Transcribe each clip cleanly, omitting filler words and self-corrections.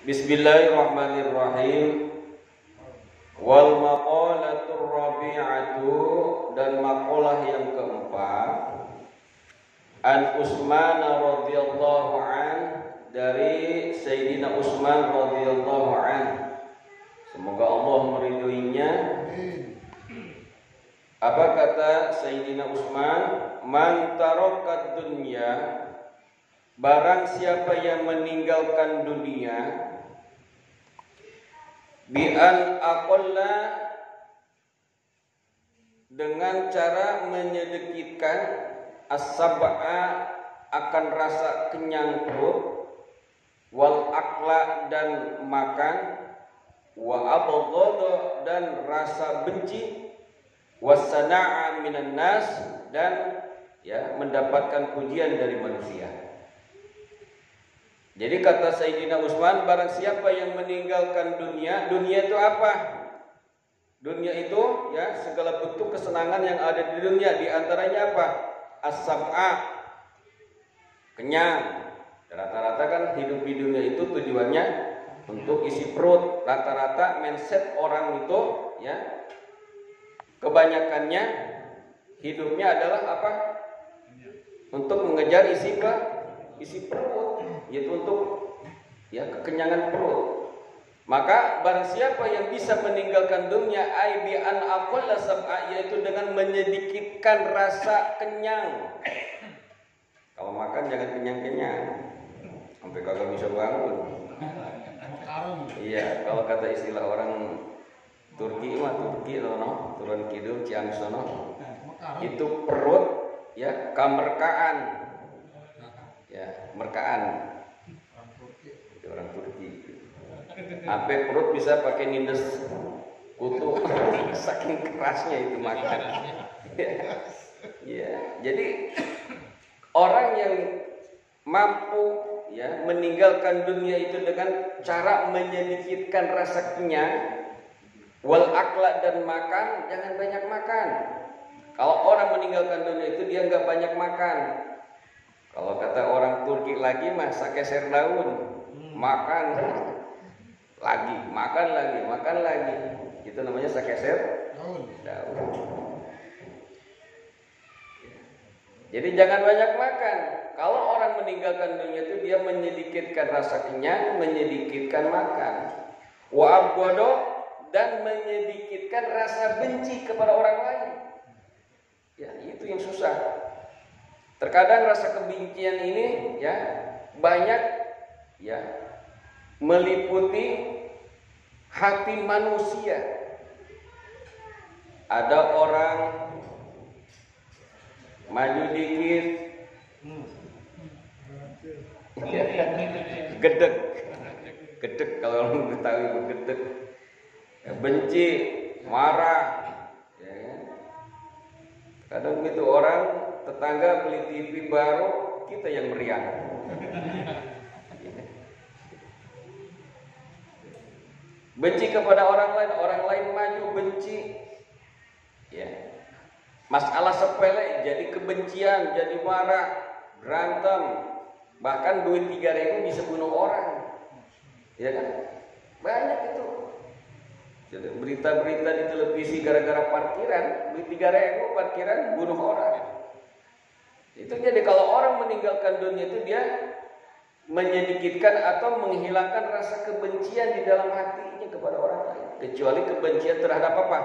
Bismillahirrahmanirrahim. Wal maqalatur rabi'atu, dan maqalah yang keempat, an Utsman radhiyallahu an, dari Sayyidina Utsman radhiyallahu an, semoga Allah meridhoinya. Apa kata Sayyidina Utsman? Man tarakad dunya, barang siapa yang meninggalkan dunia, bi an aqalla, dengan cara menyedikitkan, as-sab'a, akan rasa kenyang perut, wal akla, dan makan, wa abghadha, dan rasa benci, wasana'a minan nas, dan mendapatkan pujian dari manusia. Jadi kata Sayyidina Utsman, barang siapa yang meninggalkan dunia, dunia itu apa? Dunia itu segala bentuk kesenangan yang ada di dunia. Di antaranya apa? As-sab'a, kenyang. Rata-rata kan hidup di dunia itu tujuannya untuk isi perut. Rata-rata mindset orang itu kebanyakannya hidupnya adalah apa? Untuk mengejar isi perut, yaitu untuk kekenyangan perut. Maka barang siapa yang bisa meninggalkan dunia, ai bi an aqalla sab'a, yaitu dengan menyedikitkan rasa kenyang. Kalau makan jangan kenyang-kenyang sampai kagak bisa bangun. Iya, kalau kata istilah orang Turki turun kidul Ciang sono, itu perut kamerkaan. Merkaan. Itu orang Turki. Sampai perut bisa pakai nindes kutu saking kerasnya itu makan. Jadi orang yang mampu meninggalkan dunia itu dengan cara menyedikitkan rasa kenyang, wal akla, dan makan, jangan banyak makan. Kalau orang meninggalkan dunia itu dia nggak banyak makan. Kalau kata orang Turki lagi mah sakeser daun, makan lagi, makan lagi. Itu namanya sakeser daun. Jadi jangan banyak makan. Kalau orang meninggalkan dunia itu dia menyedikitkan rasa kenyang, menyedikitkan makan. Wa abghadha, dan menyedikitkan rasa benci kepada orang lain. Itu yang susah. Terkadang rasa kebencian ini banyak meliputi hati manusia. Ada orang maju dikit gedek kalau orang Betawi gedek, benci, marah. Kadang begitu orang tetangga beli TV baru, kita yang meriang. Benci kepada orang lain maju benci. Masalah sepele jadi kebencian, jadi marah, berantem. Bahkan duit 3.000 bisa bunuh orang. Banyak itu. Jadi berita-berita di televisi gara-gara parkiran, duit 3.000 parkiran bunuh orang. Itu jadi kalau orang meninggalkan dunia itu dia menyedikitkan atau menghilangkan rasa kebencian di dalam hatinya kepada orang lain. Kecuali kebencian terhadap apa?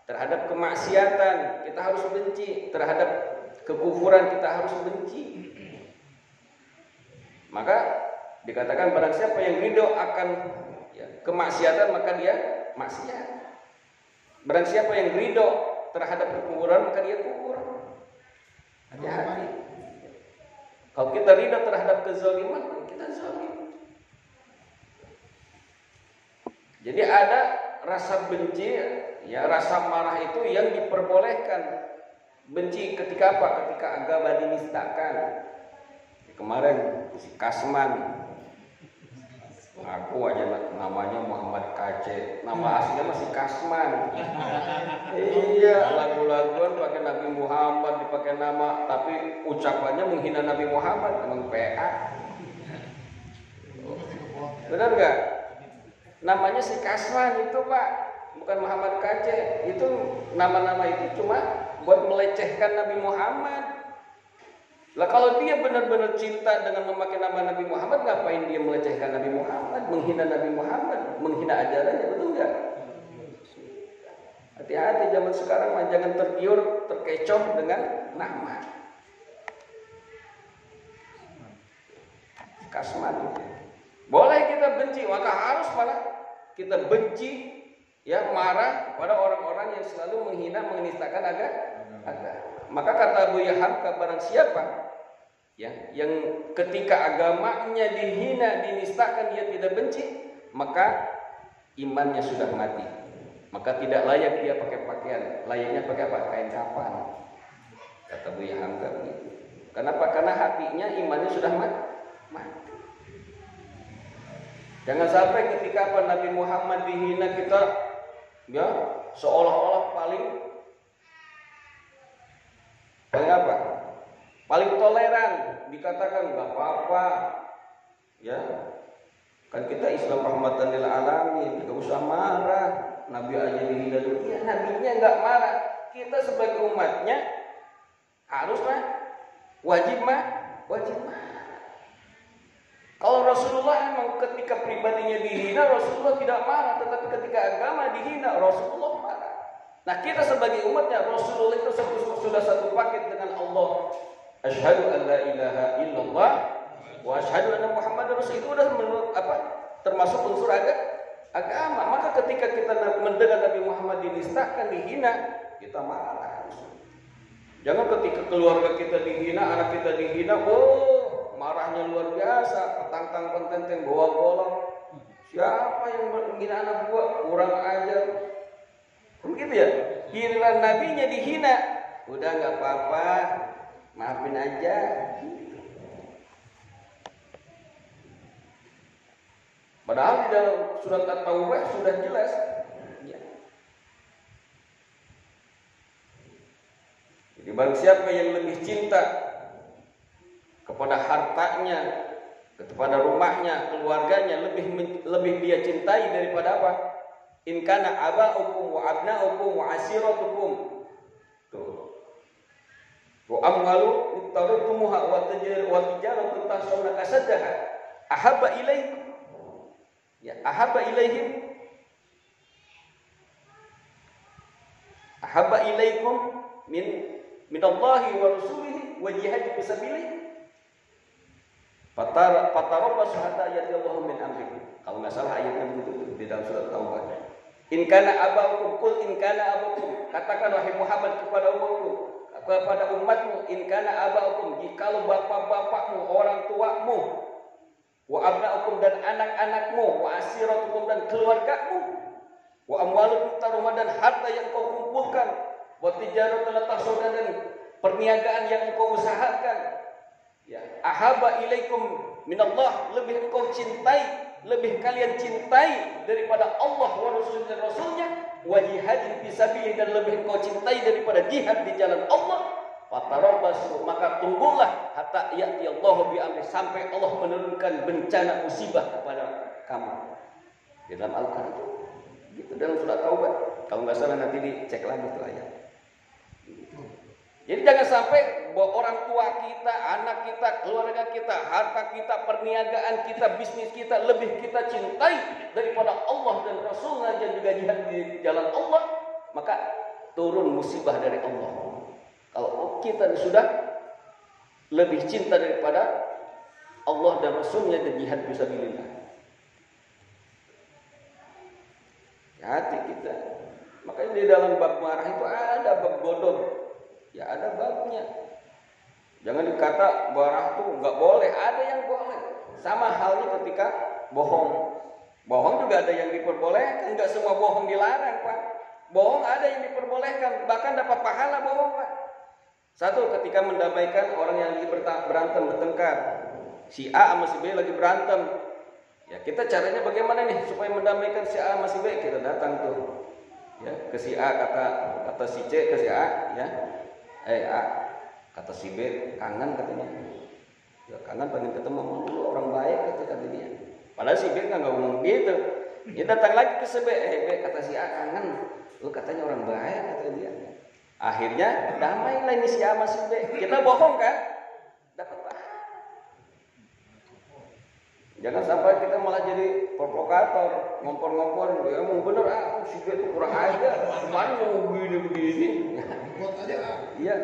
Terhadap kemaksiatan kita harus benci, terhadap kekufuran kita harus benci. Maka dikatakan barang siapa yang ridho akan kemaksiatan maka dia maksiat. Barang siapa yang ridho terhadap kekufuran maka dia kufur. Hati-hati. Kalau kita ridho terhadap kezaliman, kita zalim. Jadi ada rasa benci, rasa marah itu yang diperbolehkan. Benci ketika apa? Ketika agama dinistakan. Kemarin si Kasman ngaku aja namanya Muhammad KC, nama aslinya masih Kasman. Iya, lagu-laguan pakai Nabi Muhammad, dipakai nama, tapi ucapannya menghina Nabi Muhammad, emang PA. Benar nggak? Namanya si Kasman itu Pak, bukan Muhammad KC. Itu nama-nama itu cuma buat melecehkan Nabi Muhammad. Lah kalau dia benar-benar cinta dengan memakai nama Nabi Muhammad, ngapain dia melecehkan Nabi Muhammad, menghina Nabi Muhammad, menghina ajarannya, betul nggak? Hati-hati zaman sekarang mah, jangan tergiur, terkecoh dengan nama. Kasman. Boleh kita benci, maka harus malah kita benci, ya marah pada orang-orang yang selalu menghina, menistakan agama. Maka kata Buya Hamka, barang siapa ya yang ketika agamanya dihina, dinistakan, dia tidak benci, maka imannya sudah mati. Maka tidak layak dia pakai pakaian, layaknya pakai apa? Kain kafan. Kata Buya Hamka begitu. Kenapa? Karena hatinya, imannya sudah mati. Jangan sampai ketika Nabi Muhammad dihina, kita ya seolah-olah paling apa? Paling toleran, dikatakan nggak apa-apa, ya kan kita Islam rahmatan lil alamin, nggak usah marah. Nabi aja dihina dulu, ya nabinya nggak marah. Kita sebagai umatnya harus wajib marah. Kalau Rasulullah emang ketika pribadinya dihina, Rasulullah tidak marah. Tetapi ketika agama dihina, Rasulullah marah. Nah kita sebagai umatnya, Rasulullah itu sudah satu paket dengan Allah. Asyhadu an la ilaha illallah wa asyhadu anna Muhammadar Rasul. Itu udah termasuk unsur agama. Maka ketika kita mendengar Nabi Muhammad dinistakan, dihina, kita marah. Jangan ketika keluarga kita dihina, anak kita dihina, marahnya luar biasa, petangkang pententeng bawa golong. Siapa yang menghina anak gua? Kurang ajar. Begitu ya? Giliran nabinya dihina, udah nggak apa-apa, maafin aja. Padahal di dalam surat At-Taubah sudah jelas. Ya. Jadi barang siapa yang lebih cinta kepada hartanya, kepada rumahnya, keluarganya, lebih dia cintai daripada apa? In kana aba'ukum wa abna'ukum wa ashiratukum. Tuh. Wa amwalu ittaratumuha wa tijaratu tahsawna kasadaha ahabba ilaikum. Ya, ahabba ilaihim. Ahabba ilaikum min Allahi wa rasulihi wa jihad fi sabilihi. Fatarabbasu hatta ya'ti Allahu min amrihi. Kalau nggak salah ayatnya begitu di dalam surat Taubah. In kana abaukum, qul in kana abukum. Katakan wahai Muhammad kepada umatmu, in kana abaukum, jikalau bapak-bapakmu, orang tuamu, wa abnaukum dan anak-anakmu, wa asiratukum dan keluargamu, wa amwalukum tarumah dan harta yang kau kumpulkan, wa tijaratan tahsawna dan perniagaan yang engkau usahakan. Ya, ahaba ilaikum minallah, lebih engkau cintai, lebih kalian cintai daripada Allah wa Rasul dan Rasulnya, wa jihadin fisabilillah, dan lebih engkau cintai daripada jihad di jalan Allah. Fatarabbasu, maka tunggulah hatta ya'ti Allahu bi amri, sampai Allah menurunkan bencana musibah kepada kamu. Di dalam Al-Qur'an itu gitu, dalam surat Taubah. Kalau nggak salah nanti dicek lagi itu ayat. Jadi jangan sampai bahwa orang tua kita, anak kita, keluarga kita, harta kita, perniagaan kita, bisnis kita lebih kita cintai daripada Allah dan Rasulnya dan juga jihad di jalan Allah, maka turun musibah dari Allah. Kalau kita sudah lebih cinta daripada Allah dan Rasulnya dan jihad fisabilillah, hati kita. Makanya di dalam bab marah itu ada bab godom. Ya ada babnya. Jangan dikata marah tuh nggak boleh, ada yang boleh. Sama halnya ketika bohong. Bohong juga ada yang diperbolehkan, nggak semua bohong dilarang, Pak. Bohong ada yang diperbolehkan, bahkan dapat pahala bohong, Pak. Satu, ketika mendamaikan orang yang lagi berantem, bertengkar. Si A sama si B lagi berantem. Ya, kita caranya bagaimana nih supaya mendamaikan si A sama si B? Kita datang tuh. Ya, ke si A kata si C ke si A, ya. A, kata si B, kangen katanya. Ya kangen pengen ketemu sama lu, orang baik kata dia. Padahal si B nggak ngomong gitu. Ya datang lagi ke Sebe, kata si A, kangen, lu katanya orang baik, kata dia. Akhirnya damai lah ini si A sama si B. Kita bohong kan? Dapat pahala. Jangan sampai kita malah jadi provokator, ngompor-ngompor, ya emang bener si B itu kurang aja, kemarin mau begini-begini. Iya,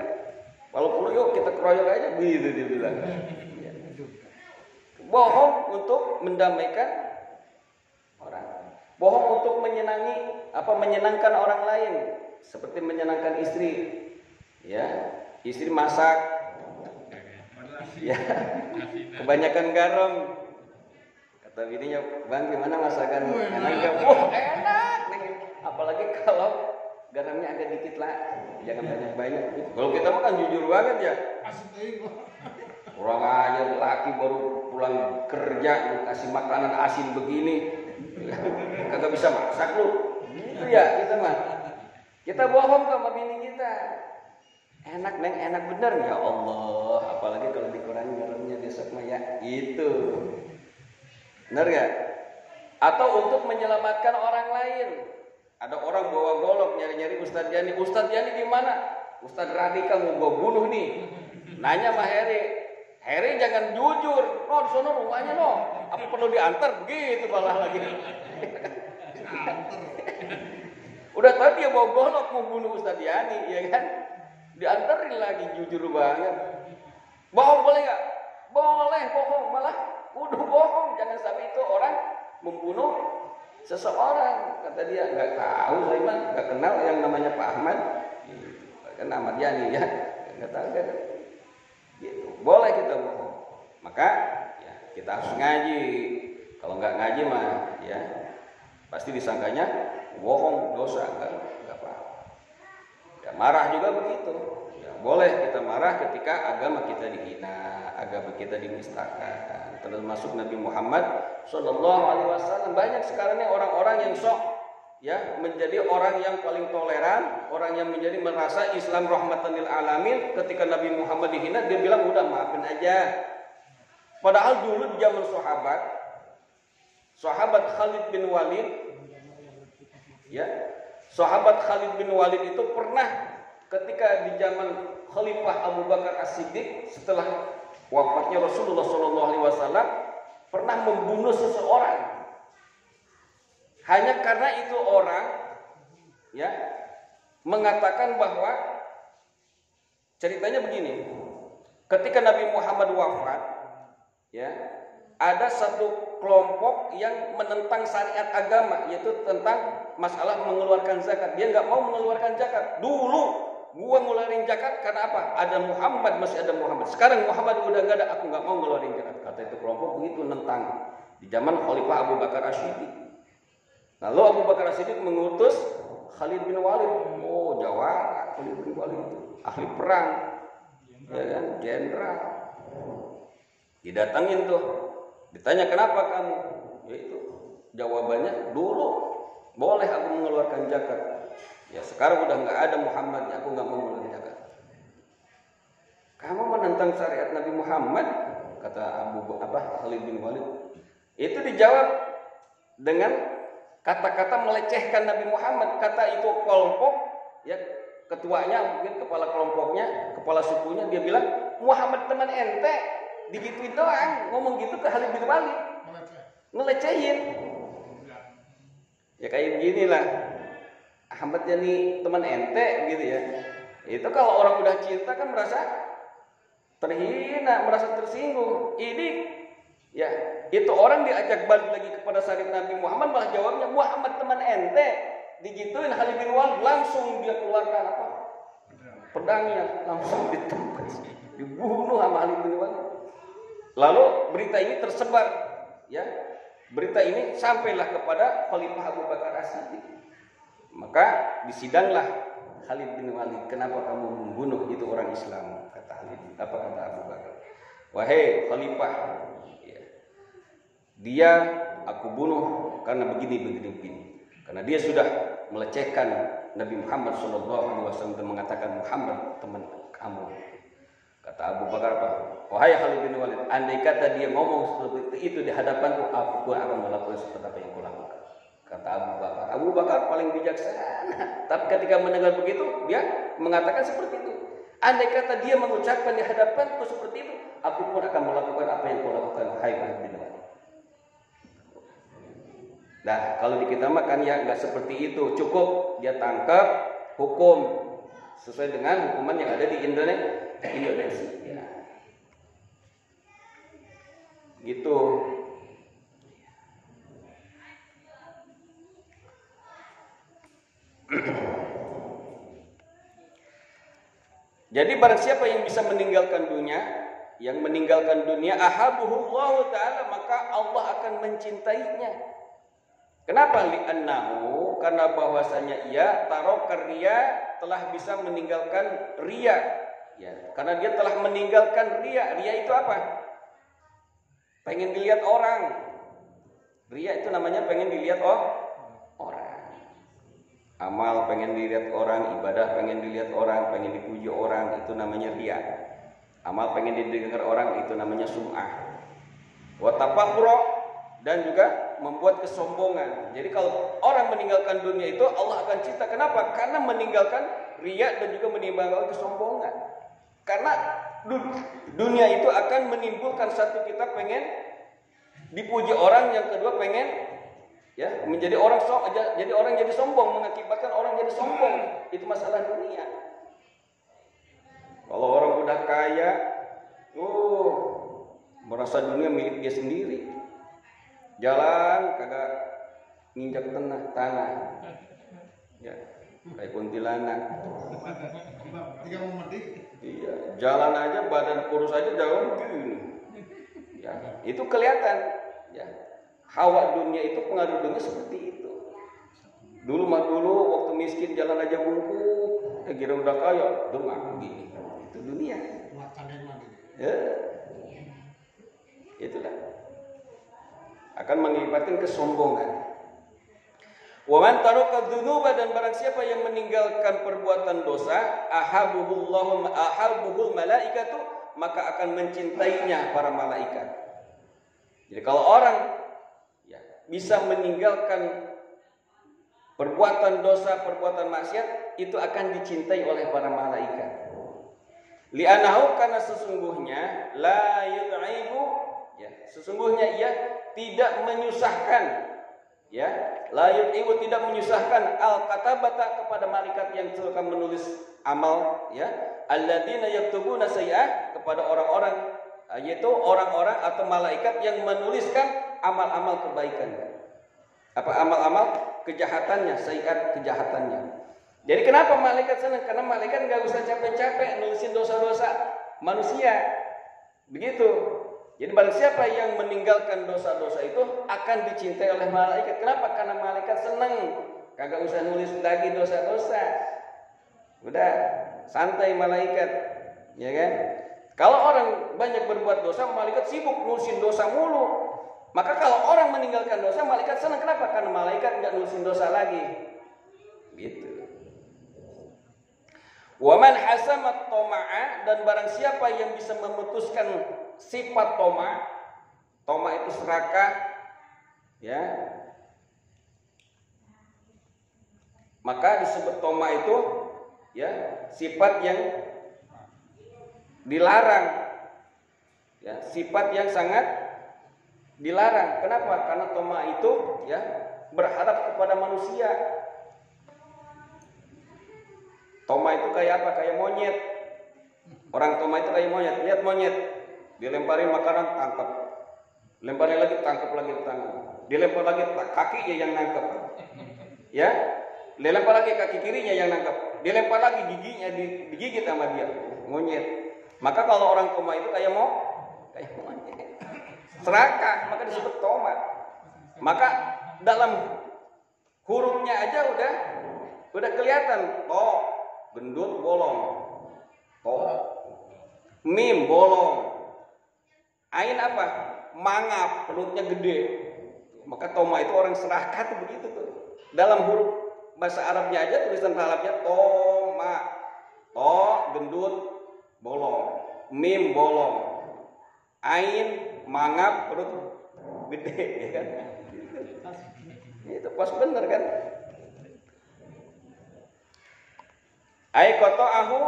kalau perlu yuk kita keroyok aja, begitu dia bilang. Ya. Bohong untuk mendamaikan orang, bohong untuk menyenangkan orang lain, seperti menyenangkan istri, ya istri masak, ya kebanyakan garam. Kata bininya, bang gimana masakan? Enak nggak? Wah enak, apalagi kalau garamnya agak dikit lah, jangan banyak-banyak. Kalau kita mah kan jujur banget ya. Kurang aja laki baru pulang kerja kasih makanan asin begini, kagak bisa masak lu. Itu ya kita mah. Kita bohong sama bini kita. Enak neng, enak bener ya Allah. Apalagi kalau dikurangi garamnya besok mah ya. Itu. Benar gak? Atau untuk menyelamatkan orang lain. Ada orang bawa golok nyari-nyari Ustadz Yani. Ustadz Yani di mana? Ustadz Radika mau gua bunuh nih. Nanya sama Heri jangan jujur. No, di sana rumahnya no. Apa perlu diantar? Begitu malah lagi. Udah tahu dia bawa golok mau bunuh Ustadz Yani, ya kan? Diantarin lagi jujur banget. Bohong boleh nggak? Boleh bohong, malah udah bohong. Jangan sampai itu orang membunuh seseorang. Kata dia nggak tahu, saya mah nggak kenal yang namanya Pak Ahmad. Kan Ahmad Yani ya, nggak tahu kan? Gitu. Boleh kita bohong. Maka ya, kita harus ngaji. Kalau nggak ngaji mah ya pasti disangkanya bohong, dosa, nggak apa-apa. Ya, marah juga begitu. Ya, boleh kita marah ketika agama kita dihina, agama kita dinistakan. Termasuk Nabi Muhammad Shallallahu Alaihi Wasallam. Banyak sekarang ini orang-orang yang sok ya menjadi orang yang paling toleran, orang yang menjadi merasa Islam rahmatan lil alamin. Ketika Nabi Muhammad dihina, dia bilang udah maafin aja. Padahal dulu di zaman sahabat Khalid bin Walid, ya, sahabat Khalid bin Walid itu pernah ketika di zaman Khalifah Abu Bakar As-Siddiq setelah wafatnya Rasulullah SAW pernah membunuh seseorang. Hanya karena itu orang ya mengatakan bahwa ceritanya begini. Ketika Nabi Muhammad wafat, ya, ada satu kelompok yang menentang syariat agama, yaitu tentang masalah mengeluarkan zakat. Dia nggak mau mengeluarkan zakat. Dulu gua ngeluarin zakat karena apa? Ada Muhammad, masih ada Muhammad. Sekarang Muhammad udah nggak ada, aku nggak mau ngeluarin zakat. Kata itu kelompok begitu nentang di zaman Khalifah Abu Bakar As-Siddiq. Lalu Abu Bakar As-Siddiq mengutus Khalid bin Walid. Oh, jawara Khalid bin Walid, ahli perang, ya kan, jenderal. Didatangin tuh, ditanya kenapa kamu? Yaitu jawabannya dulu boleh aku mengeluarkan zakat. Ya sekarang udah nggak ada Muhammad, aku nggak mau mengeluarkan zakat. Kamu menentang syariat Nabi Muhammad, kata Khalid bin Walid. Itu dijawab dengan kata-kata melecehkan Nabi Muhammad. Kata itu kelompok, ya ketuanya mungkin kepala kelompoknya, kepala sukunya, dia bilang Muhammad teman ente. Digituin doang, ngomong gitu ke Khalid bin Walid, ngelecehin. Ya kayak beginilah, Ahmad Yani teman ente gitu ya. Itu kalau orang udah cinta kan merasa terhina, merasa tersinggung. Ini ya itu orang diajak balik lagi kepada syariat Nabi Muhammad, malah jawabnya Muhammad teman ente. Digituin Khalid bin Walid, langsung dia keluarkan apa? Pedangnya, langsung ditembak, dibunuh sama Khalid bin Walid. Lalu berita ini tersebar, ya. Berita ini sampailah kepada Khalifah Abu Bakar As-Siddiq. Maka disidanglah Khalid bin Walid, kenapa kamu membunuh itu orang Islam? Kata Abu Bakar, wahai Khalifah, ya, dia aku bunuh karena begini. Karena dia sudah melecehkan Nabi Muhammad SAW dan mengatakan Muhammad teman kamu. Kata Abu Bakar apa? Wahai Khalid bin Walid, andai kata dia ngomong seperti itu di hadapanku, aku akan melakukan seperti apa yang kau lakukan. Kata Abu Bakar. Abu Bakar paling bijaksana. Tapi ketika mendengar begitu, dia mengatakan seperti itu. Andai kata dia mengucapkan di hadapanku seperti itu, aku pun akan melakukan apa yang kau lakukan, hai Khalid bin Walid. Nah, kalau di kita makan ya nggak seperti itu. Cukup dia tangkap, hukum sesuai dengan hukuman yang ada di Indonesia. Ya. Gitu. Jadi barang siapa yang bisa meninggalkan dunia, ahabuhullahu ta'ala, maka Allah akan mencintainya. Kenapa? Li'annahu, karena bahwasanya ia tarokar riya, telah bisa meninggalkan riya. Ya, karena dia telah meninggalkan riya. Riya itu apa? Pengen dilihat orang. Riya itu namanya pengen dilihat orang. Amal pengen dilihat orang, ibadah pengen dilihat orang, pengen dipuji orang, itu namanya riya. Amal pengen didengar orang, itu namanya sum'ah. Wa tafakhura, dan juga membuat kesombongan. Jadi kalau orang meninggalkan dunia itu, Allah akan cinta. Kenapa? Karena meninggalkan riya dan juga meninggalkan kesombongan. Karena dunia itu akan menimbulkan, satu, kita pengen dipuji orang, yang kedua pengen menjadi orang jadi sombong, mengakibatkan orang jadi sombong. Itu masalah dunia. Kalau orang udah kaya, merasa dunia milik dia sendiri. Jalan kagak nginjak tanah. Ya, kayak kuntilanak. Iya, jalan aja badan kurus aja jauh begini. Ya, itu kelihatan. Ya. Hawa dunia itu, pengaruh dunia seperti itu. Dulu waktu miskin jalan aja bungkuk, kira udah kaya, dulu gini. Itu dunia. Ya. Itulah. Akan mengakibatkan kesombongan. Wa man taraka dzunuba, dan barang siapa yang meninggalkan perbuatan dosa, ahabuhul malaikatu, maka akan mencintainya para malaikat. Jadi kalau orang bisa meninggalkan perbuatan dosa, perbuatan maksiat, itu akan dicintai oleh para malaikat. Li'anahu, karena sesungguhnya la yud'ibu, sesungguhnya ia tidak menyusahkan, la yud'ibu, tidak menyusahkan al-katabata, kepada malaikat yang akan menulis amal, alladzina yaktubuna sayyi'ah, kepada orang-orang, yaitu orang-orang atau malaikat yang menuliskan amal-amal kebaikan. Apa amal-amal kejahatannya, sayyi'at kejahatannya. Jadi kenapa malaikat senang? Karena malaikat nggak usah capek-capek nulisin dosa-dosa manusia. Begitu. Jadi barang siapa yang meninggalkan dosa-dosa itu akan dicintai oleh malaikat. Kenapa? Karena malaikat senang. Kagak usah nulis lagi dosa-dosa. Udah santai malaikat, ya kan? Kalau orang banyak berbuat dosa, malaikat sibuk nulisin dosa mulu. Maka kalau orang meninggalkan dosa, malaikat senang. Kenapa? Karena malaikat nggak nulisin dosa lagi. Gitu. Wa man hasamat toma'a, dan barang siapa yang bisa memutuskan sifat toma itu serakah, maka disebut toma itu, sifat yang dilarang, sifat yang sangat dilarang. Kenapa? Karena toma itu berharap kepada manusia. Toma itu kayak apa? Kayak monyet. Orang toma itu kayak monyet. Lihat monyet, dilemparin makanan, tangkap. Lemparin lagi, tangkap lagi tangan. Dilempar lagi, kakinya yang nangkap. Dilempar lagi, kaki kirinya yang nangkap. Dilempar lagi, giginya digigit sama dia. Monyet. Maka kalau orang toma itu kayak monyet. Serakah, maka disebut toma. Maka dalam hurufnya aja udah kelihatan. Gendut bolong. Mim bolong. Ain apa? Mangap, perutnya gede. Maka toma itu orang serakah tuh begitu tuh. Dalam huruf bahasa Arabnya aja, tulisan Arabnya toma. Gendut bolong. Mim bolong. Ain mangap, perut gede, ya kan? Itu pas bener kan? Ai qata'ahu,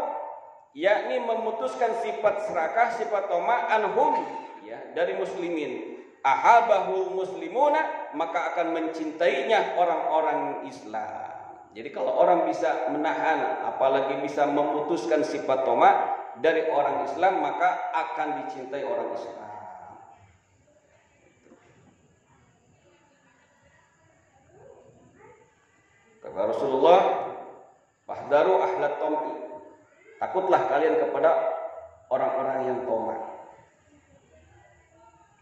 yakni memutuskan sifat serakah, sifat toma anhum, ya, dari muslimin. Ahabahul muslimuna, maka akan mencintainya orang-orang Islam. Jadi kalau orang bisa menahan, apalagi bisa memutuskan sifat toma dari orang Islam, maka akan dicintai orang Islam. Kata Rasulullah, "Fahdaru ahlat tom'i." Takutlah kalian kepada orang-orang yang toma.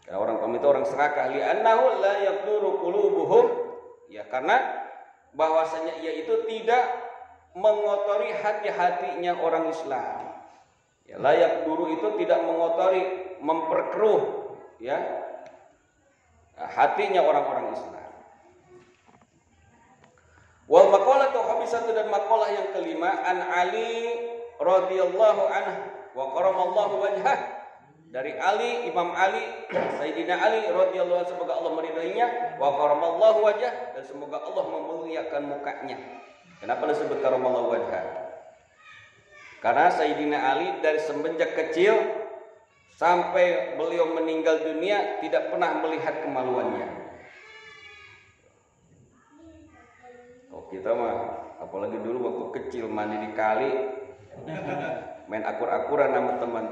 Karena orang toma itu orang serakah. Li'annahu la yaqduru qulubuhum. Ya, karena bahwasanya ia itu tidak mengotori hati-hatinya orang Islam. Ya, layak duru itu tidak mengotori, memperkeruh, ya, hatinya orang-orang Islam. Wal maqalatu khabisatu, dan maqalah yang kelima, an Ali radhiyallahu anhu wa karamallahu wajhah, dari Ali, Imam Ali, Sayyidina Ali radhiyallahu anhu, semoga Allah meridainya, wa karamallahu wajhah, dan semoga Allah memuliakan mukanya. Kenapa disebut karamallahu wajhah? Karena Sayyidina Ali dari semenjak kecil sampai beliau meninggal dunia tidak pernah melihat kemaluannya. Oh, kita mah apalagi dulu waktu kecil mandi di kali, main akur-akuran sama teman.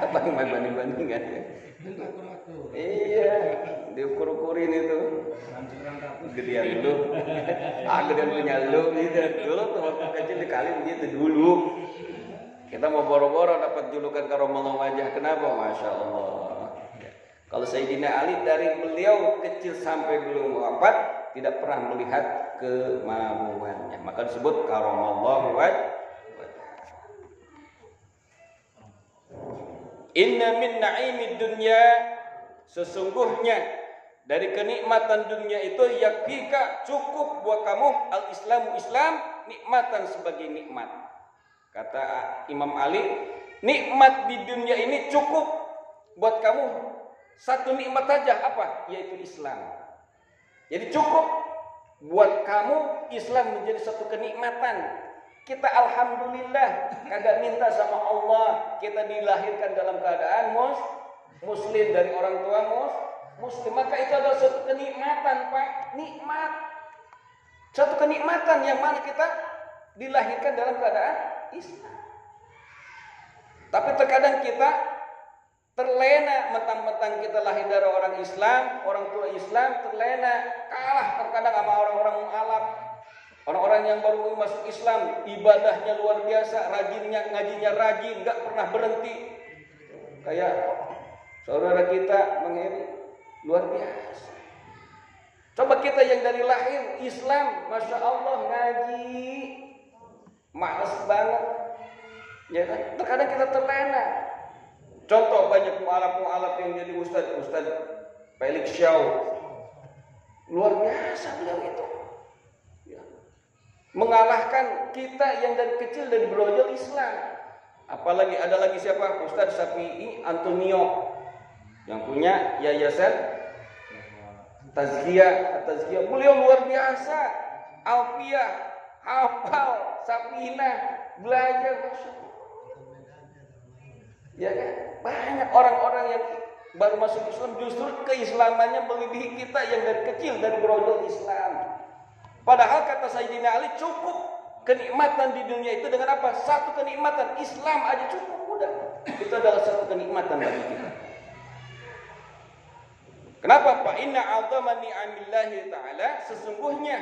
Apa main banding-bandingan ya? Iya, diukur-ukurin itu. Gedean lu, gedean punya lu gitu. Dulu tuh waktu kecil di kali begitu dulu. Kita mau boro-boro dapat julukan karamallahu wajah. Kenapa? Masya Allah. Kalau Sayyidina Ali dari beliau kecil sampai beliau wafat tidak pernah melihat kemaluannya, maka disebut karamallahu wajah. Inna min na'imid dunya, sesungguhnya dari kenikmatan dunia itu yakfika, cukup buat kamu, al-islamu Islam, nikmatan sebagai nikmat. Kata Imam Ali, nikmat di dunia ini cukup buat kamu satu nikmat saja, apa? Yaitu Islam. Jadi cukup buat kamu Islam menjadi satu kenikmatan. Kita alhamdulillah kagak minta sama Allah kita dilahirkan dalam keadaan muslim, dari orang tua muslim, maka itu adalah suatu kenikmatan, Pak. Nikmat. Suatu kenikmatan yang mana kita dilahirkan dalam keadaan Islam. Tapi terkadang kita terlena, mentang-mentang kita lahir dari orang Islam, orang tua Islam, terlena, kalah terkadang sama orang-orang mu'alaf. Orang-orang yang baru masuk Islam, ibadahnya luar biasa, rajinnya, ngajinya rajin, gak pernah berhenti. Kayak saudara kita Bang Heri, luar biasa. Coba kita yang dari lahir Islam, Masya Allah, ngaji, males banget. Ya kan? Terkadang kita terlena. Contoh banyak mu'alaf-mu'alaf yang jadi Ustaz Felix Shaw. Luar biasa beliau itu. Mengalahkan kita yang dari kecil dari brojol Islam. Apalagi ada lagi siapa? Ustaz Syafi'i Antonio yang punya yayasan Tazkiyah. Beliau luar biasa. Alfiyah, hafal, Safinah, belajar. Ya kan? Banyak orang-orang yang baru masuk Islam justru keislamannya melebihi kita yang dari kecil dari brojol Islam. Padahal kata Sayyidina Ali cukup kenikmatan di dunia itu dengan apa? Satu kenikmatan Islam aja cukup, udah. Itu adalah satu kenikmatan bagi kita. Kenapa? Fa inna 'azama ni'amillahi ta'ala, sesungguhnya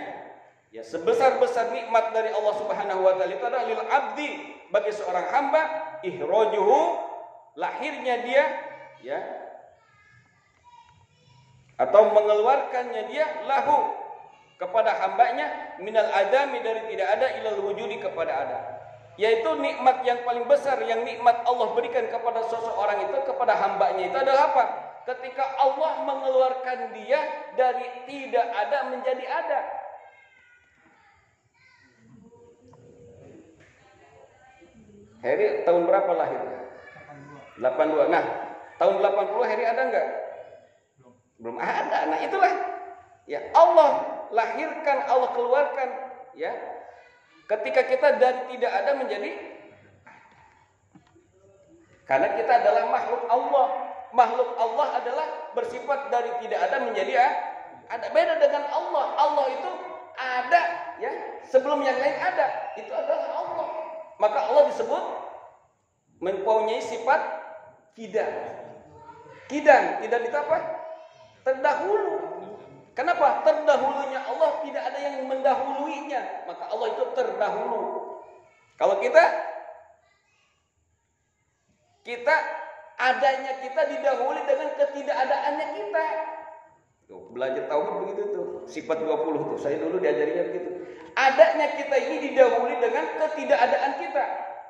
ya sebesar-besar nikmat dari Allah Subhanahu wa taala itu adalah lil abdi, bagi seorang hamba, ihrajuhu, lahirnya dia, ya, atau mengeluarkannya dia, lahu, kepada hambanya, minal adami, dari tidak ada, ilal wujudi, kepada ada. Yaitu nikmat yang paling besar yang nikmat Allah berikan kepada seseorang itu, kepada hambanya itu adalah apa? Ketika Allah mengeluarkan dia dari tidak ada menjadi ada. Heri tahun berapa lahir? 82. Nah, tahun 80 Heri ada enggak? Belum ada. Nah, itulah Ya, Allah lahirkan, Allah keluarkan, ya. Ketika kita dari tidak ada menjadi, karena kita adalah makhluk Allah. Makhluk Allah adalah bersifat dari tidak ada menjadi ada. Beda dengan Allah. Allah itu ada, ya. Sebelum yang lain ada, itu adalah Allah. Maka Allah disebut mempunyai sifat kidam. Kidam itu apa? Terdahulu. Kenapa? Terdahulunya Allah, tidak ada yang mendahuluinya. Maka Allah itu terdahulu. Kalau kita adanya kita didahului dengan ketidakadaannya kita. Tuh, belajar tauhid begitu tuh. Sifat 20 tuh. Saya dulu diajarinya begitu. Adanya kita ini didahului dengan ketidakadaan kita.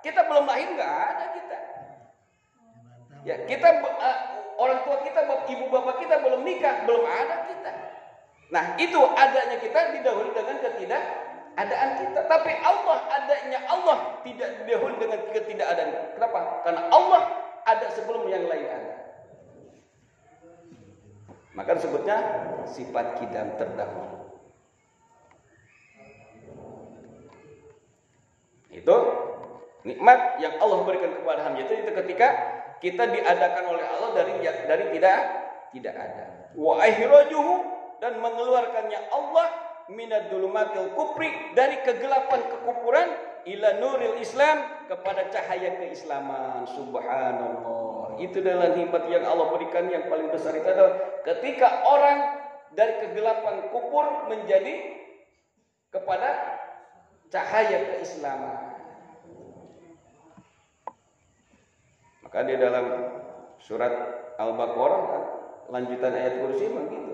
Kita belum lahir, nggak ada kita. Ya, kita orang tua kita, ibu bapak kita belum nikah, belum ada kita. Nah, itu adanya kita didahului dengan ketidakadaan kita. Tapi Allah, adanya Allah tidak didahului dengan ketidakadaan. Kenapa? Karena Allah ada sebelum yang lain ada. Maka disebutnya sifat kidam terdahulu. Itu nikmat yang Allah berikan kepada hamba itu ketika kita diadakan oleh Allah dari tidak ada. Wa akhrajuhu, dan mengeluarkannya Allah minad dulumatil kufri, dari kegelapan kekufuran ila nuril Islam, kepada cahaya keislaman. Subhanallah. Itu adalah nikmat yang Allah berikan yang paling besar. Itu adalah ketika orang dari kegelapan kufur menjadi kepada cahaya keislaman. Maka di dalam surat Al-Baqarah lanjutan ayat kursi begitu.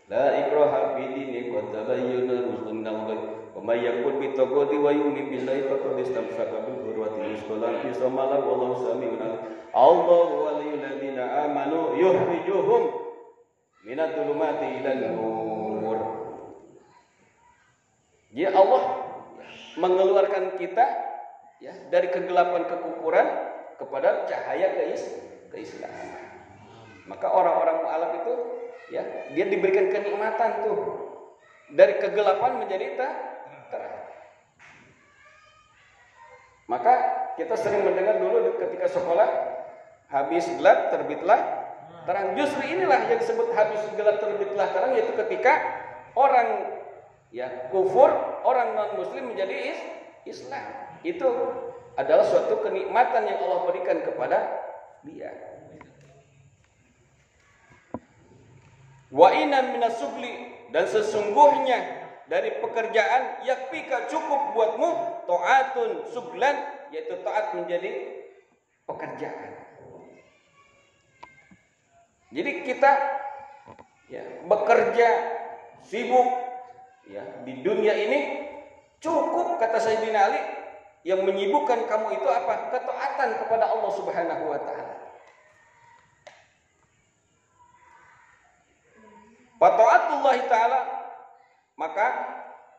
La ikraha fi dini qad tabayyana rusul minal ghayy wa may yakun bi taqwati wa yu'min billahi faqad istamsaka bil urwatil wuthqa la infisama lahu wallahu samiun alim. Allahu waliyul ladzina amanu yukhrijuhum minadh dhulumati ilan nur. Ya, Allah mengeluarkan kita, ya, dari kegelapan kekufuran kepada cahaya keislaman. Maka orang-orang mu'alaf itu, ya, dia diberikan kenikmatan tuh, dari kegelapan menjadi terang. Maka kita sering mendengar dulu ketika sekolah, habis gelap terbitlah terang. Justru inilah yang disebut habis gelap terbitlah terang, yaitu ketika orang, ya, kufur, orang non muslim menjadi Islam. Itu adalah suatu kenikmatan yang Allah berikan kepada dia. Wa inna minas sugli, dan sesungguhnya dari pekerjaan yakfika, cukup buatmu, taatun suglan, yaitu taat menjadi pekerjaan. Jadi kita, ya, bekerja sibuk, ya, di dunia ini cukup, kata Sayyidina Ali, yang menyibukkan kamu itu apa? Ketaatan kepada Allah Subhanahu wa taala. Ta'atullah taala, maka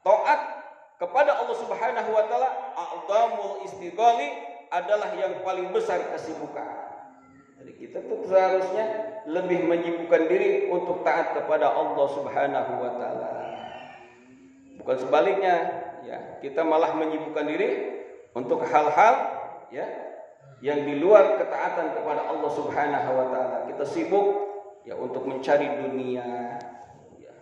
taat kepada Allah Subhanahu wa taala, a'dhamul istighali, adalah yang paling besar kesibukan. Jadi kita tuh seharusnya lebih menyibukkan diri untuk taat kepada Allah Subhanahu wa taala. Bukan sebaliknya, ya, kita malah menyibukkan diri untuk hal-hal, ya, yang di luar ketaatan kepada Allah Subhanahu wa taala. Kita sibuk, ya, untuk mencari dunia. Ya.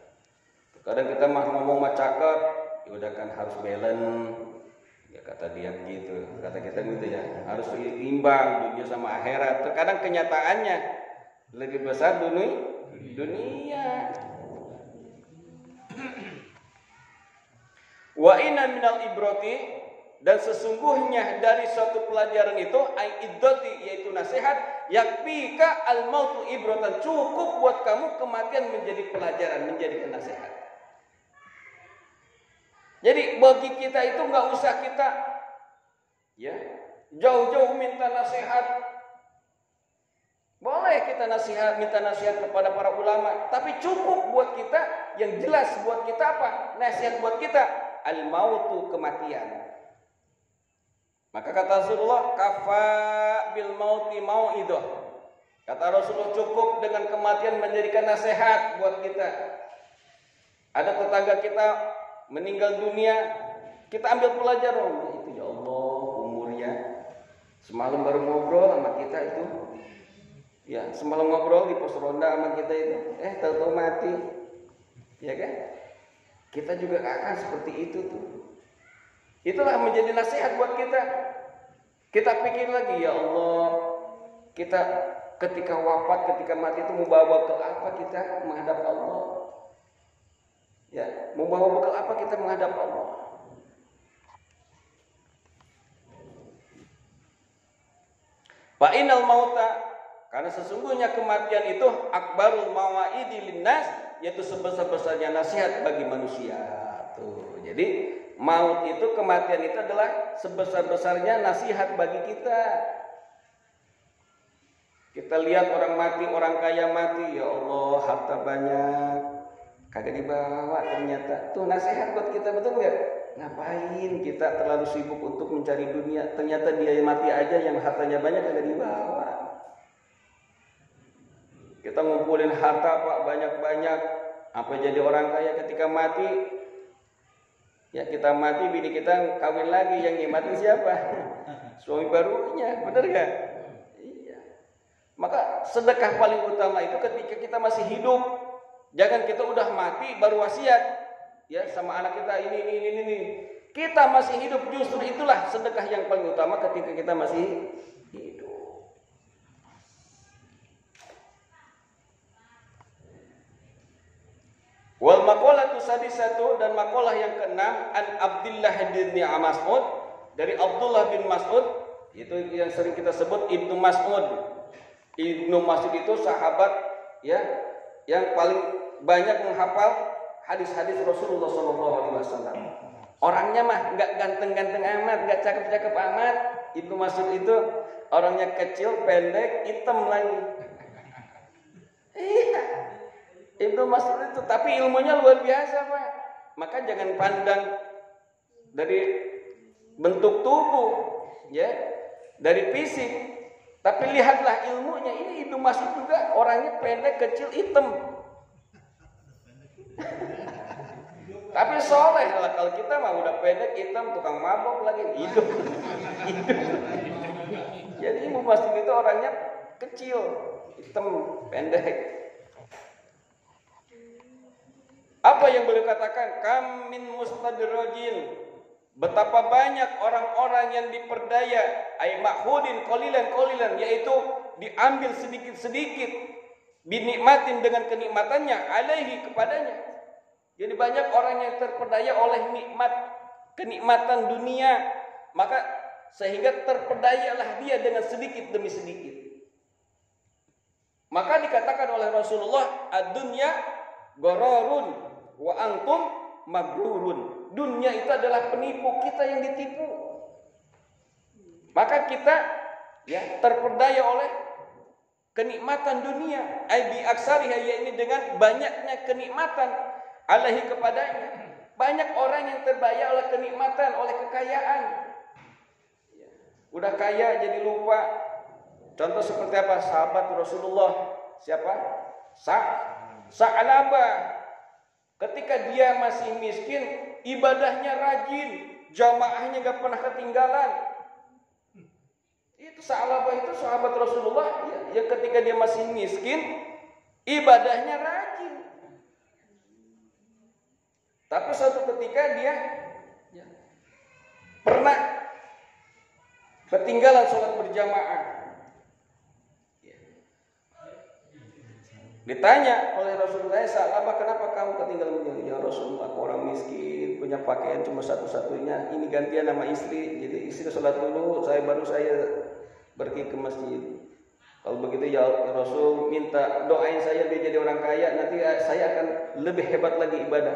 Kadang kita ngomong mah cakep, ya udah kan harus balance. Ya, kata dia gitu, kata kita gitu, ya, harus imbang dunia sama akhirat. Terkadang kenyataannya lebih besar dunia. Wa inna minal ibrati, dan sesungguhnya dari suatu pelajaran itu, iddati, yaitu nasihat, yakfika al mautu ibratan, cukup buat kamu kematian menjadi pelajaran, menjadi nasihat. Jadi bagi kita itu nggak usah kita, ya, jauh-jauh minta nasihat. Boleh kita minta nasihat kepada para ulama, tapi cukup buat kita, yang jelas buat kita apa? Nasihat buat kita, al mautu, kematian. Maka kata Rasulullah, kafa bil mauti mau'idah. Kata Rasulullah, cukup dengan kematian menjadikan nasihat buat kita. Ada tetangga kita meninggal dunia, kita ambil pelajaran. Itu ya Allah, umurnya semalam baru ngobrol sama kita itu. Ya, semalam ngobrol di pos ronda sama kita itu. Tahu-tahu mati. Ya kan? Kita juga akan seperti itu tuh. Itulah menjadi nasihat buat kita. Kita pikir lagi, ya Allah, kita ketika wafat, ketika mati itu mau bawa bekal apa kita menghadap Allah? Ya, mau bawa bekal apa kita menghadap Allah? Fa innal mauta, karena sesungguhnya kematian itu akbarul mawaidi linnas, yaitu sebesar-besarnya nasihat bagi manusia. Tuh, jadi maut itu, kematian itu adalah sebesar-besarnya nasihat bagi kita. Kita lihat orang mati, orang kaya mati, ya Allah harta banyak, kagak dibawa ternyata. Tuh nasihat buat kita, betul nggak? Ngapain kita terlalu sibuk untuk mencari dunia? Ternyata dia mati aja yang hartanya banyak kagak dibawa. Kita ngumpulin harta Pak banyak-banyak, apa jadi orang kaya ketika mati? Ya kita mati, bini kita kawin lagi, yang mati siapa? Suami barunya, benar gak? Iya. Maka sedekah paling utama itu ketika kita masih hidup. Jangan kita udah mati baru wasiat, ya sama anak kita ini. Kita masih hidup, justru itulah sedekah yang paling utama ketika kita masih hidup. Wal maqalatu sadisatu, dan maqalah yang keenam, an Abdullah bin Mas'ud, dari Abdullah bin Mas'ud, itu yang sering kita sebut Ibnu Mas'ud. Ibnu Mas'ud itu sahabat ya yang paling banyak menghafal hadis-hadis Rasulullah SAW. Orangnya mah nggak ganteng-ganteng amat, nggak cakep-cakep amat. Ibnu Mas'ud itu orangnya kecil, pendek, hitam lagi. Iya. Ibnu Mas'ud itu, tapi ilmunya luar biasa Pak. Maka jangan pandang dari bentuk tubuh, ya, dari fisik, tapi lihatlah ilmunya. Ini Ibnu Mas'ud juga orangnya pendek, kecil, hitam. Tapi soleh lah, kalau kita mah udah pendek, hitam, tukang mabok lagi, hidup. Jadi Ibnu Mas'ud itu orangnya kecil, hitam, pendek. Apa yang beliau katakan? Kam min mustadrajin, betapa banyak orang-orang yang diperdaya, ay makhudin qalilan, yaitu diambil sedikit-sedikit, binikmatin dengan kenikmatannya, alaihi kepadanya. Jadi banyak orang yang terperdaya oleh nikmat, kenikmatan dunia, maka sehingga terperdayalah dia dengan sedikit demi sedikit. Maka dikatakan oleh Rasulullah, ad-dunya ghararun wa antum maghrurun. Dunia itu adalah penipu, kita yang ditipu. Maka kita ya terperdaya oleh kenikmatan dunia, ai bi aksariha, yakni dengan banyaknya kenikmatan alaihi kepadanya. Banyak orang yang terbayar oleh kenikmatan, oleh kekayaan. Udah kaya jadi lupa. Contoh seperti apa? Sahabat Rasulullah siapa? Sa'labah. Ketika dia masih miskin, ibadahnya rajin, jamaahnya gak pernah ketinggalan. Itu Sa'labah itu sahabat Rasulullah yang ketika dia masih miskin, ibadahnya rajin. Tapi suatu ketika dia pernah ketinggalan sholat berjamaah. Ditanya oleh Rasulullah, Sa'labah, kenapa kamu ketinggalan begini? Ya Rasulullah, aku orang miskin, punya pakaian cuma satu-satunya. Ini gantian sama istri, jadi istri sholat dulu, saya pergi ke masjid. Kalau begitu ya Rasul, minta doain saya biar jadi orang kaya, nanti saya akan lebih hebat lagi ibadah.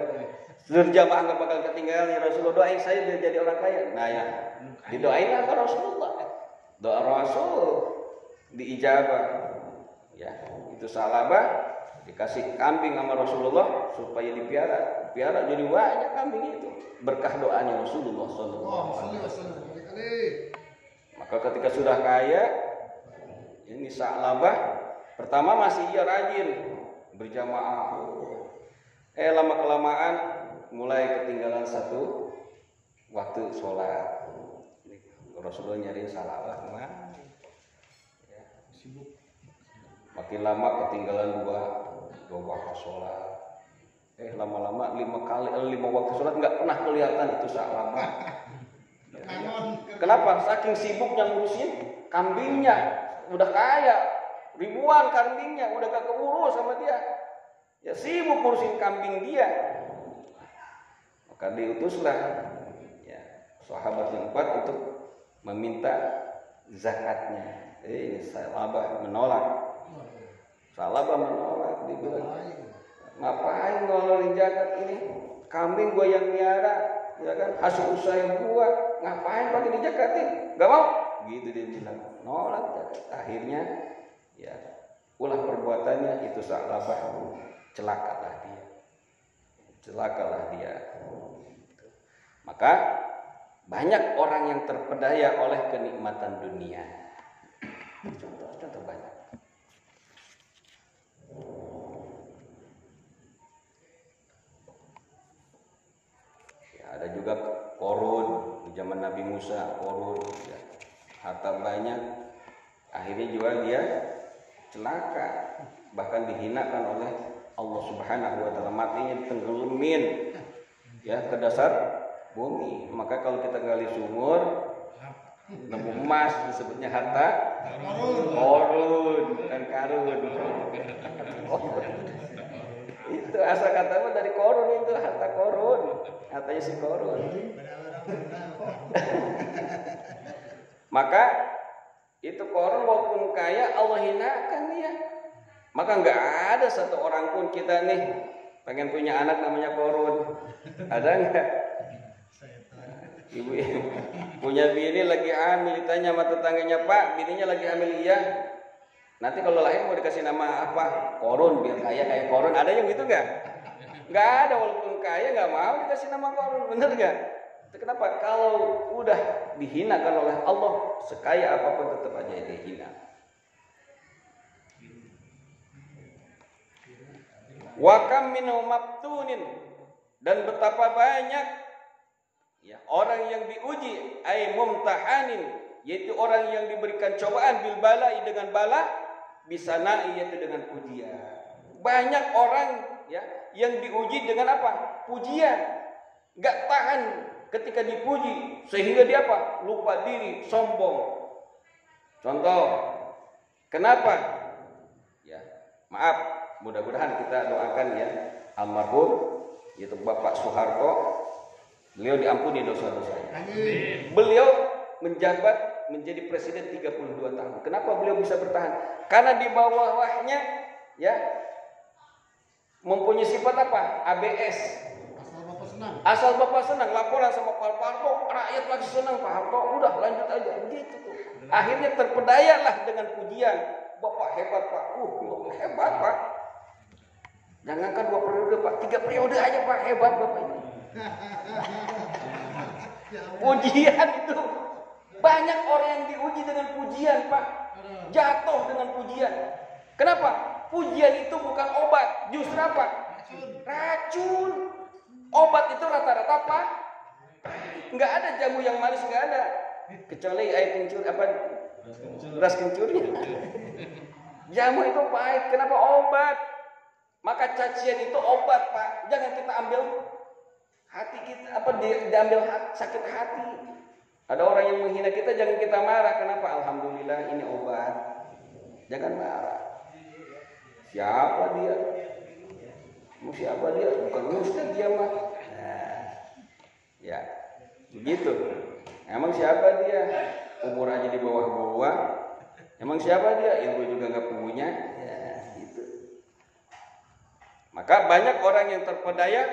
Seluruh jamaah nggak bakal ketinggalan, ya Rasulullah, doain saya biar jadi orang kaya. Nah ya, didoain apa Rasulullah? Doa Rasul diijabah. Ya, itu Sa'labah dikasih kambing sama Rasulullah supaya dipiara jadi banyak kambing itu, berkah doanya Rasulullah SAW. Maka ketika sudah kaya, ini Sa'labah pertama masih rajin berjamaah. Lama kelamaan mulai ketinggalan satu waktu sholat. Rasulullah nyariin salawat kemana? Ya, sibuk. Makin lama ketinggalan dua waktu sholat. Lama-lama 5 waktu sholat nggak pernah kelihatan itu salawat. Ya. Kenapa? Saking sibuknya ngurusin kambingnya, udah kaya, ribuan kambingnya, udah gak keurus sama dia. Ya sibuk ngurusin kambing dia. Maka diutuslah ya sahabat yang 4 untuk meminta zakatnya. Ini Salabah menolak. Dia bilang, ngapain ngeluarin zakat ini? Kambing gua yang miara, ya kan? Hasil usaha gua, ngapain pakai dijakatin? Gak mau. Gitu dia bilang, nolak zakat. Akhirnya ya ulah perbuatannya itu Salabah, celakalah dia. Maka banyak orang yang terpedaya oleh kenikmatan dunia. Contoh banyak. Ya, ada juga Korun di zaman Nabi Musa, Korun ya. Harta banyak, akhirnya juga dia celaka, bahkan dihinakan oleh Allah Subhanahu wa taala, matinya tenggelamin ya ke dasar bumi. Maka kalau kita gali sumur nemu emas disebutnya harta korun, bukan karun. Itu asal katanya dari korun, itu harta korun, hartanya si korun. Maka itu korun walaupun kaya Allah hinakan dia. Maka nggak ada satu orang pun kita nih pengen punya anak namanya korun. Ada nggak? Ibu punya bini lagi hamil, ditanya sama tetangganya, Pak, bininya lagi hamil, iya. Nanti kalau lahir mau dikasih nama apa? Korun, biar kaya kayak korun. Ada yang gitu nggak? Nggak ada, walaupun kaya nggak mau dikasih nama korun, bener nggak? Kenapa? Kalau udah dihinakan oleh Allah, sekaya apapun tetap aja dihina. Wa kam min mabtunin, dan betapa banyak ya orang yang diuji, ay mumtahanin, yaitu orang yang diberikan cobaan bil balai dengan bala, bisanai yaitu dengan pujian. Banyak orang ya yang diuji dengan apa? Pujian. Enggak tahan ketika dipuji sehingga dia apa? Lupa diri, sombong. Contoh, kenapa? Ya, maaf. Mudah-mudahan kita doakan ya almarhum yaitu Bapak Soeharto, beliau diampuni dosa-dosanya. Beliau menjabat menjadi presiden 32 tahun. Kenapa beliau bisa bertahan? Karena di bawahnya ya mempunyai sifat apa? ABS. Asal Bapak senang, laporan sama Pak Harto, rakyat lagi senang, Pak Harto, udah lanjut aja begitu tuh. Akhirnya terpedayalah dengan pujian. Bapak hebat, Pak. Hebat, Pak. Jangankan 2 periode, Pak, 3 periode aja, Pak, hebat Bapak ini. Pujian itu banyak orang yang diuji dengan pujian, Pak. Jatuh dengan pujian. Kenapa? Pujian itu bukan obat, justru apa? Racun. Obat itu rata-rata apa? Nggak ada jamu yang manis, nggak ada. Kecuali air kencur apa? Beras kencurnya. Jamu itu pahit. Kenapa obat? Maka cacian itu obat, Pak. Jangan kita ambil hati kita, diambil sakit hati. Ada orang yang menghina kita, jangan kita marah. Kenapa? Alhamdulillah ini obat. Jangan marah. Siapa dia? Siapa dia? Bukan ustaz dia mah. Nah, ya, begitu. Emang siapa dia? Umur aja di bawah gua. Emang siapa dia? Ilmu juga nggak punya. Ya, gitu. Maka banyak orang yang terpedaya,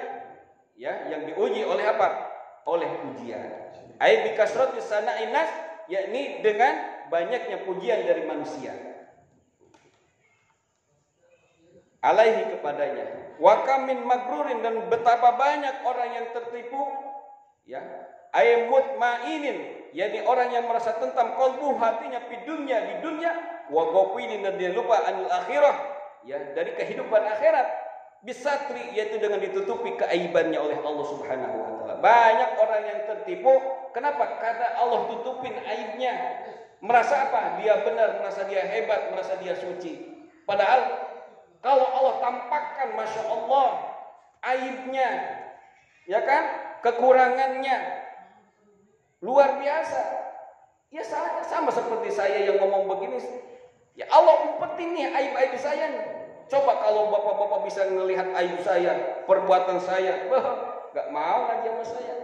ya, yang diuji oleh apa? Oleh pujian. Ai bi kasrati sana'in nas, yakni dengan banyaknya pujian dari manusia. Alaihi kepadanya. Wa kam min magrurin, dan betapa banyak orang yang tertipu, ya. Ai mutmainin, yakni orang yang merasa tentram qalbu, hatinya di dunia, wa ghafilin, dan dia lupa anil akhirah, ya, dari kehidupan akhirat. bisatri, yaitu dengan ditutupi keaibannya oleh Allah Subhanahu wa taala. Banyak orang yang tertipu, kenapa? Karena Allah tutupin aibnya. Merasa apa? Dia benar, merasa dia hebat, merasa dia suci. Padahal kalau Allah tampakkan, masya Allah, aibnya, ya kan, kekurangannya luar biasa. Ya sama seperti saya yang ngomong begini. Ya Allah umpetin nih aib-aib saya nih. Coba kalau bapak-bapak bisa melihat aib saya, perbuatan saya, gak mau lagi sama saya.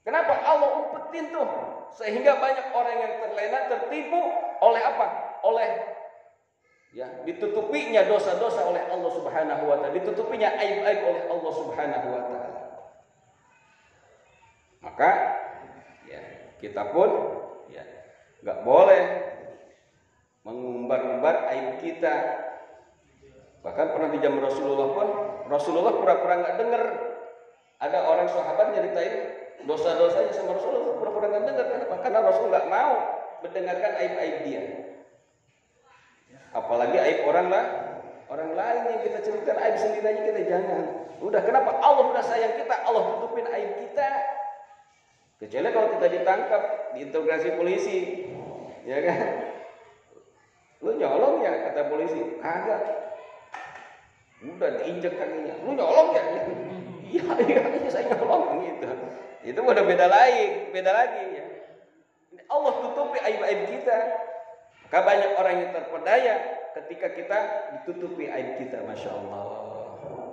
Kenapa? Allah umpetin tuh. Sehingga banyak orang yang terlena, tertipu oleh apa? Oleh ya, ditutupinya dosa-dosa oleh Allah Subhanahu wa taala, ditutupinya aib-aib oleh Allah Subhanahu wa taala. Maka ya, kita pun ya enggak boleh mengumbar-umbar aib kita. Bahkan pernah di zaman Rasulullah pun, Rasulullah pura-pura enggak dengar. Ada orang sahabat nyeritain dosa-dosanya sama Rasulullah, pura-pura enggak dengar. Kenapa? Karena Rasul enggak mau mendengarkan aib-aib dia. Apalagi aib orang lain yang kita ceritakan, aib sendiri aja kita jangan. Udah, kenapa? Allah udah sayang kita, Allah tutupin aib kita. Kecuali kalau kita ditangkap, diinterogasi polisi, ya kan? Lu nyolong ya, kata polisi. Kagak. Udah diinjek kakinya. Lu nyolong ya? Iya, saya nyolong gitu. Itu udah beda lagi ya. Allah tutupi aib-aib kita. Maka banyak orang yang terpedaya ketika kita ditutupi aib kita, masya Allah.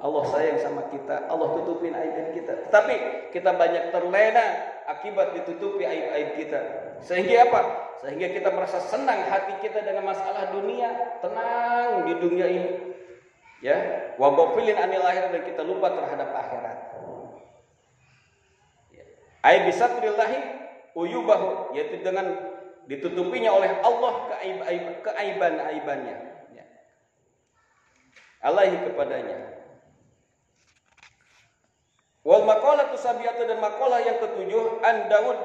Allah sayang sama kita, Allah tutupin aib kita. Tetapi kita banyak terlena akibat ditutupi aib-aib kita. Sehingga apa? Sehingga kita merasa senang hati kita dengan masalah dunia, tenang di dunia ini. Ya, wa ghafilin anil akhirah, dan kita lupa terhadap akhirat. Aib bisatrillahi uyubahu, yaitu dengan ditutupinya oleh Allah keaiban-aibannya. Ya. Alaihi kepadanya. Wal maqalatu sabiyatu, dan maqalah yang ketujuh, an Daud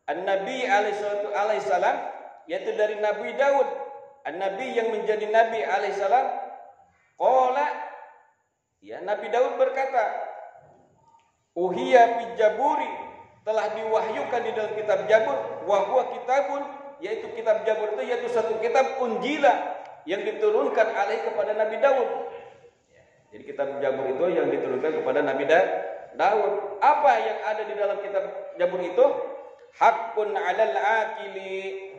an-Nabi alaihi salam, yaitu dari Nabi Daud, an-Nabi yang menjadi Nabi alaihi salam. Qala, ya, Nabi Daud berkata, uhiya fi Jaburi, telah diwahyukan di dalam kitab Jabur, wa huwa kitabun, yaitu kitab Jabur itu yaitu satu kitab Unjila yang diturunkan alaihi kepada Nabi Daud. Jadi kitab Jabur itu yang diturunkan kepada Nabi Daud. Apa yang ada di dalam kitab Jabur itu? Haqqun 'alal aqili.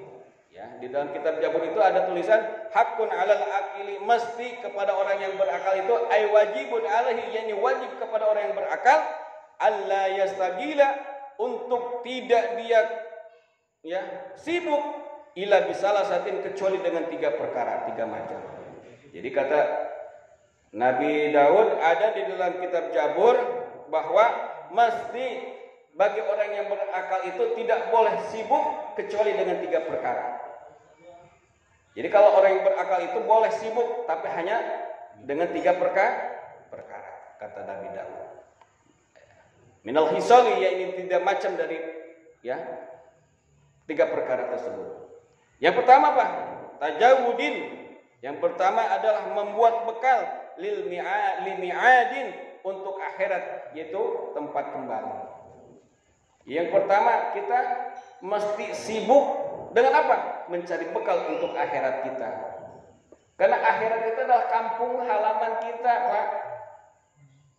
Ya, di dalam kitab Jabur itu ada tulisan haqqun 'alal aqili, mesti kepada orang yang berakal itu, ay wajibun alaihi, yakni wajib kepada orang yang berakal, alla yastagila, untuk tidak dia ya sibuk ila bisalah satin, kecuali dengan tiga perkara, tiga macam. Jadi kata Nabi Daud ada di dalam kitab Jabur bahwa mesti bagi orang yang berakal itu tidak boleh sibuk kecuali dengan tiga perkara. Jadi kalau orang yang berakal itu boleh sibuk, tapi hanya dengan tiga perkara, kata Nabi Daud. Minal hisali, ya ini tidak macam dari ya tiga perkara tersebut. Yang pertama apa? Tajawudin. Yang pertama adalah membuat bekal lil mi'adin, untuk akhirat, yaitu tempat kembali. Yang pertama, kita mesti sibuk dengan apa? Mencari bekal untuk akhirat kita. Karena akhirat itu adalah kampung halaman kita, Pak.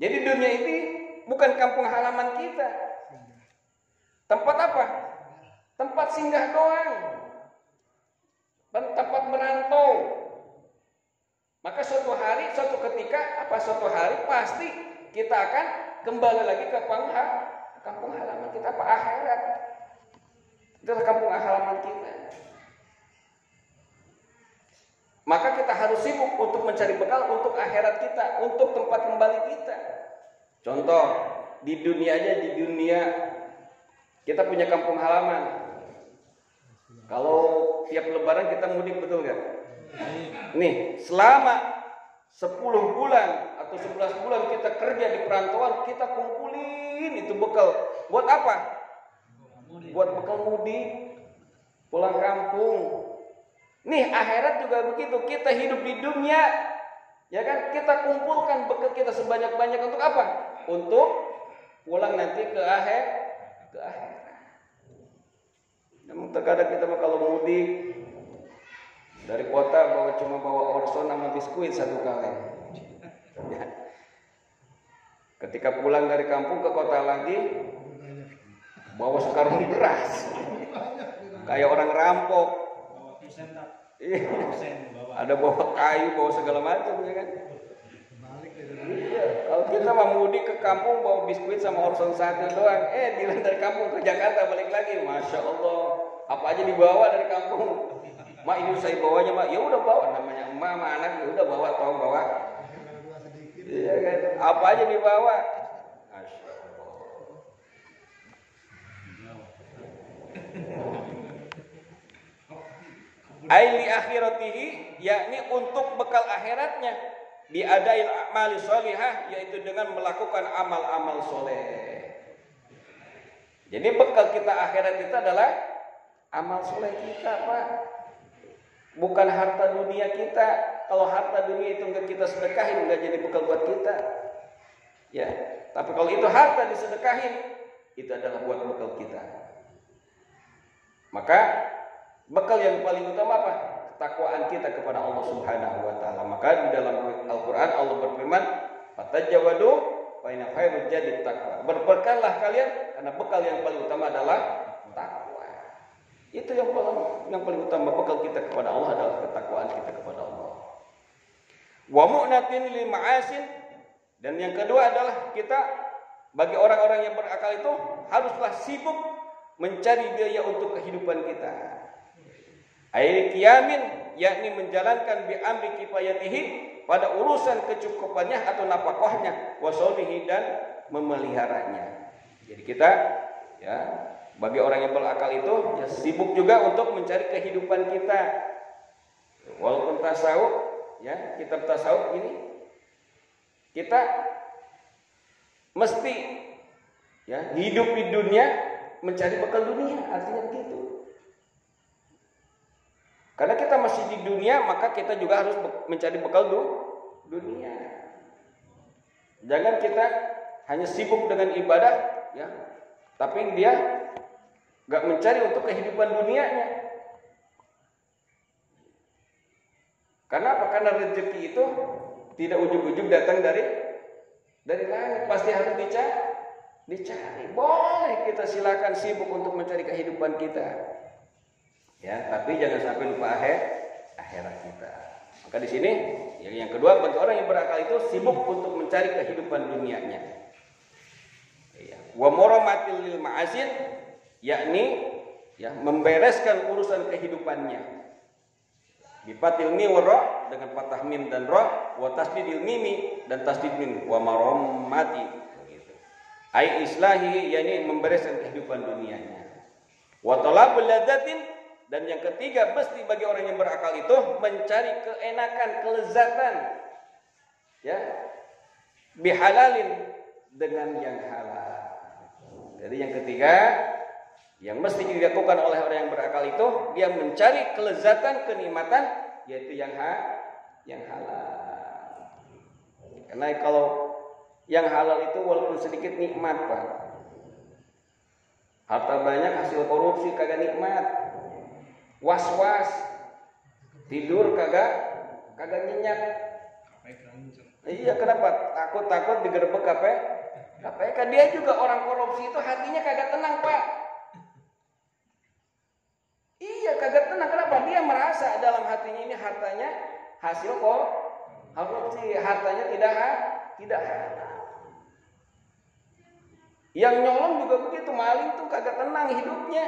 Jadi dunia ini bukan kampung halaman kita. Tempat apa? Tempat singgah doang. Tempat merantau. Maka suatu hari pasti kita akan kembali lagi ke kampung halaman kita, apa? Akhirat. Itulah kampung halaman kita. Maka kita harus sibuk untuk mencari bekal untuk akhirat kita, untuk tempat kembali kita. Contoh, di dunia kita punya kampung halaman. Kalau tiap lebaran kita mudik, betul gak? Nih, selama 10 bulan atau 11 bulan kita kerja di perantauan, kita kumpulin itu bekal. Buat apa? Buat bekal mudik, pulang kampung. Nih, akhirat juga begitu. Kita hidup di dunia Ya kan, kita kumpulkan bekal kita sebanyak-banyak untuk apa? Untuk pulang nanti ke akhirat. Namun terkadang kita kalau mudik dari kota cuma bawa orson sama biskuit satu kali. Ya. Ketika pulang dari kampung ke kota lagi bawa sekarung beras. Kayak orang rampok. Ada bawa kayu, bawa segala macam ya kan. Iya, kalau kita mau mudik ke kampung bawa biskuit sama orson satu doang, bilang dari kampung ke Jakarta balik lagi, masya Allah, apa aja dibawa dari kampung. Mak ini saya bawanya mak, ya udah bawa, namanya emak sama anak, ya udah bawa, tolong bawa. Iya kan, apa aja dibawa. Masya Allah. Aili akhiratihi, yakni untuk bekal akhiratnya, biadail a'mali sholihah, yaitu dengan melakukan amal-amal soleh. Jadi bekal kita akhirat itu adalah amal soleh kita, Pak. Bukan harta dunia kita. Kalau harta dunia itu enggak kita sedekahin, enggak jadi bekal buat kita. Ya, tapi kalau itu harta disedekahin, itu adalah buat bekal kita. Maka bekal yang paling utama apa? Ketakwaan kita kepada Allah Subhanahu wa taala. Maka di dalam Al-Qur'an Allah berfirman, "Fatajawadu fa inna khairul jadi taqwa." Berbekallah kalian karena bekal yang paling utama adalah takwa. Itu yang paling utama, bekal kita kepada Allah adalah ketakwaan kita kepada Allah. Wa mu'natin lil ma'asin, dan yang kedua adalah kita bagi orang-orang yang berakal itu haruslah sibuk mencari biaya untuk kehidupan kita. Ai qiyamin, yakni menjalankan bi amri kifayatihi, pada urusan kecukupannya atau nafkahnya, wasolihi, dan memeliharanya. Jadi kita ya bagi orang yang berakal itu ya sibuk juga untuk mencari kehidupan kita. Walaupun tasawuf ya, kitab tasawuf ini kita mesti ya hidup di dunia mencari bekal dunia, artinya begitu. Karena kita masih di dunia, maka kita juga harus mencari bekal dunia. Jangan kita hanya sibuk dengan ibadah, ya, tapi dia nggak mencari untuk kehidupan dunianya. Karena apa? Karena rezeki itu tidak ujug-ujug datang dari langit, pasti harus dicari. Boleh kita silakan sibuk untuk mencari kehidupan kita. Ya, tapi jangan sampai lupa akhirat kita. Maka di sini yang kedua, bagi orang yang berakal itu sibuk untuk mencari kehidupan dunianya. Ya, wa muramatil lil ma'asin, yakni ya membereskan urusan kehidupannya. Bifatil mim wa ra, dengan fathah mim dan ra, wa tasdidil mimi dan tasdid mim, wa maramati begitu. Ai islahi, yakni membereskan kehidupan dunianya. Wa talabul ladzatin, dan yang ketiga, mesti bagi orang yang berakal itu mencari keenakan, kelezatan, ya, bihalalin, dengan yang halal. Jadi yang ketiga, yang mesti dilakukan oleh orang yang berakal itu, dia mencari kelezatan, kenikmatan, yaitu yang halal. Karena kalau yang halal itu walaupun sedikit nikmat, Pak. Harta banyak hasil korupsi kagak nikmat. Was-was, tidur kagak nyenyak. Iya, kenapa? Takut digerebek KPK. Dia juga orang korupsi itu hatinya kagak tenang, Pak. Iya, kagak tenang. Kenapa? Dia merasa dalam hatinya ini hartanya hasil korupsi, hartanya tidak halal. Yang nyolong juga begitu, maling tuh kagak tenang hidupnya.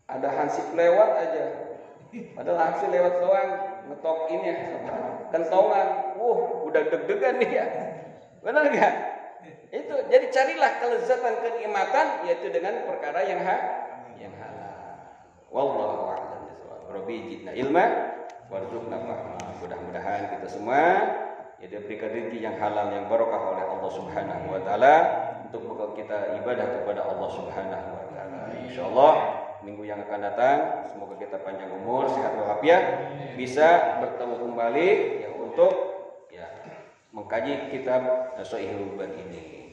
Ada hansip lewat aja, padahal hansip lewat doang, ngetok ini kentongan, udah deg-degan dia, benar nggak? Itu jadi carilah kelezatan, kenikmatan, yaitu dengan perkara yang halal. Wallahu a'lam bishawab. Rabbi zidna ilma warzuqna fahma. Mudah-mudahan kita semua ya diberikan rezeki yang halal, yang barokah oleh Allah Subhanahu wa taala untuk bekal kita ibadah kepada Allah Subhanahu wa taala. Insyaallah minggu yang akan datang. Semoga kita panjang umur, sehat walafiat, bisa bertemu kembali ya untuk ya mengkaji kitab Sahihul Bukhari ini.